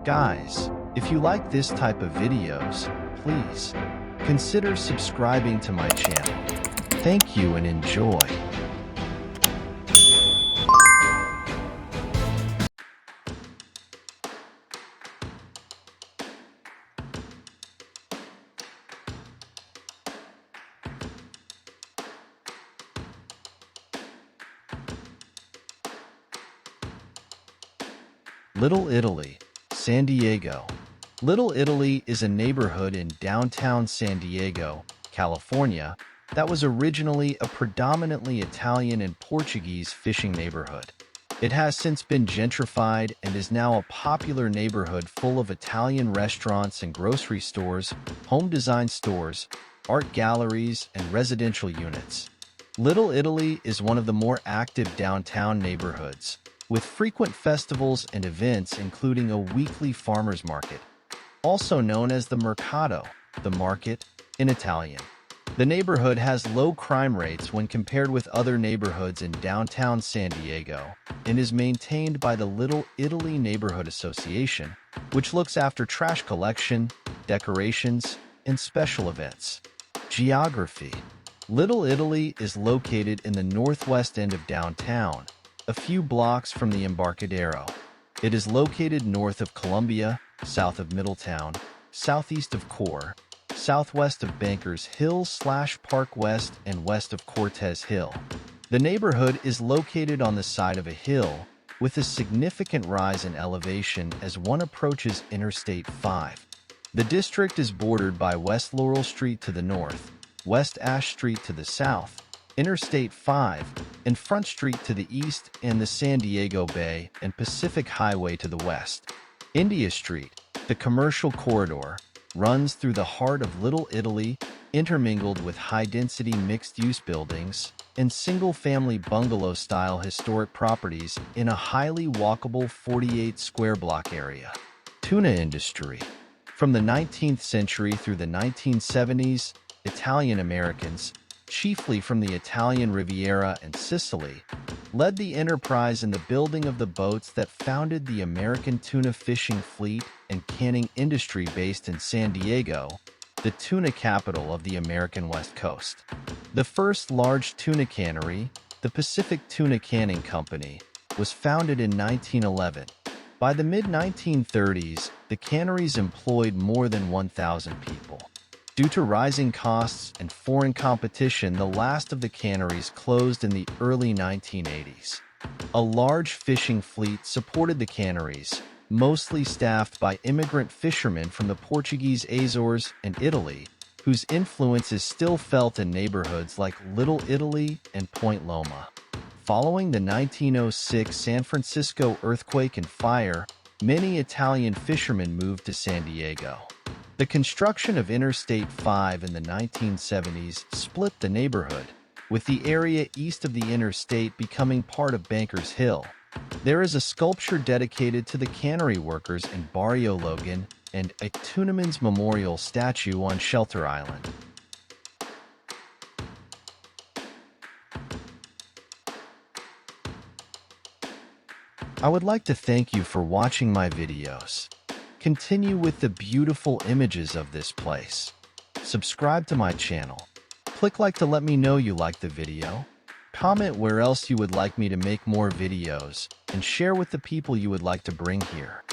Guys, if you like this type of videos, please consider subscribing to my channel. Thank you and enjoy. Little Italy, San Diego. Little Italy is a neighborhood in downtown San Diego, California, that was originally a predominantly Italian and Portuguese fishing neighborhood. It has since been gentrified and is now a popular neighborhood full of Italian restaurants and grocery stores, home design stores, art galleries, and residential units. Little Italy is one of the more active downtown neighborhoods, with frequent festivals and events including a weekly farmers market, also known as the Mercato, the market, in Italian. The neighborhood has low crime rates when compared with other neighborhoods in downtown San Diego and is maintained by the Little Italy Neighborhood Association, which looks after trash collection, decorations, and special events. Geography. Little Italy is located in the northwest end of downtown, a few blocks from the Embarcadero. It is located north of Columbia, south of Middletown, southeast of Core, southwest of Bankers Hill/Park West, and west of Cortez Hill. The neighborhood is located on the side of a hill, with a significant rise in elevation as one approaches Interstate 5. The district is bordered by West Laurel Street to the north, West Ash Street to the south, Interstate 5, and Front Street to the east, and the San Diego Bay and Pacific Highway to the west. India Street, the commercial corridor, runs through the heart of Little Italy, intermingled with high-density mixed-use buildings and single-family bungalow-style historic properties in a highly walkable 48-square-block area. Tuna industry. From the 19th century through the 1970s, Italian Americans, chiefly from the Italian Riviera and Sicily, led the enterprise in the building of the boats that founded the American tuna fishing fleet and canning industry based in San Diego, the tuna capital of the American West Coast. The first large tuna cannery, the Pacific Tuna Canning Company, was founded in 1911. By the mid-1930s, the canneries employed more than 1,000 people. Due to rising costs and foreign competition, the last of the canneries closed in the early 1980s. A large fishing fleet supported the canneries, mostly staffed by immigrant fishermen from the Portuguese Azores and Italy, whose influence is still felt in neighborhoods like Little Italy and Point Loma. Following the 1906 San Francisco earthquake and fire, many Italian fishermen moved to San Diego. The construction of Interstate 5 in the 1970s split the neighborhood, with the area east of the interstate becoming part of Bankers Hill. There is a sculpture dedicated to the cannery workers in Barrio Logan and a Tunaman's Memorial statue on Shelter Island. I would like to thank you for watching my videos. Continue with the beautiful images of this place. Subscribe to my channel. Click like to let me know you like the video. Comment where else you would like me to make more videos, and share with the people you would like to bring here.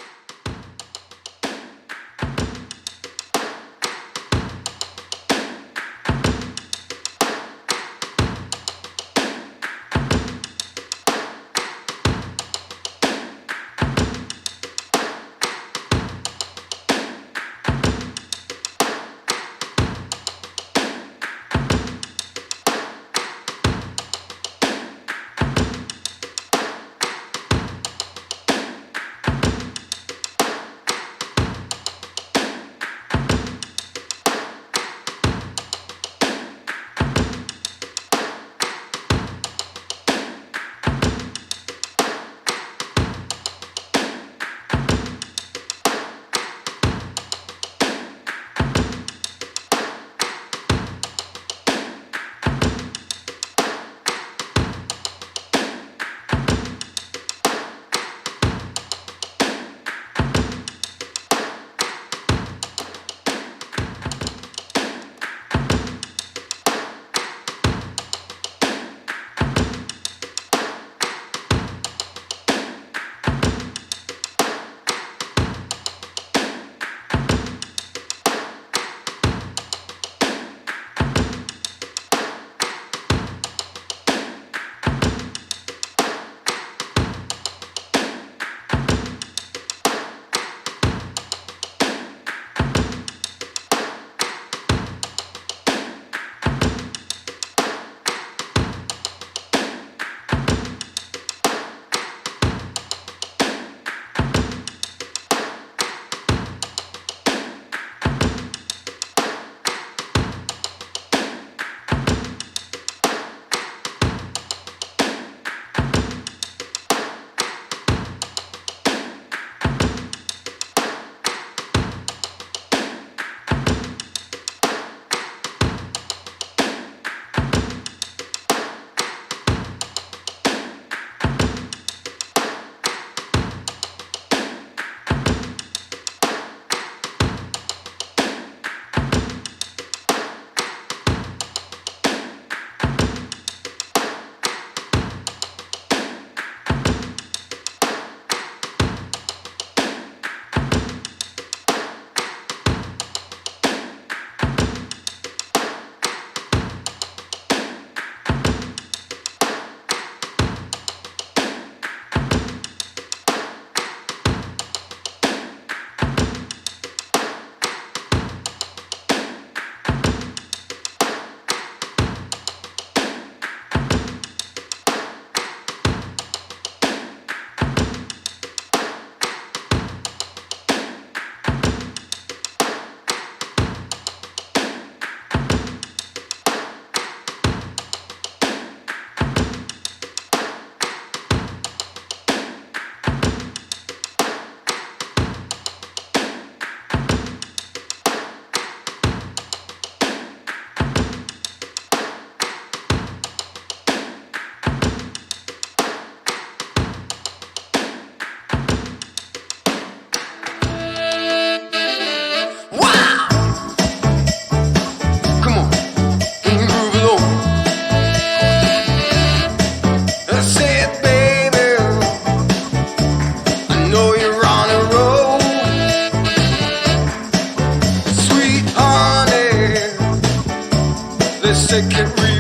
take it real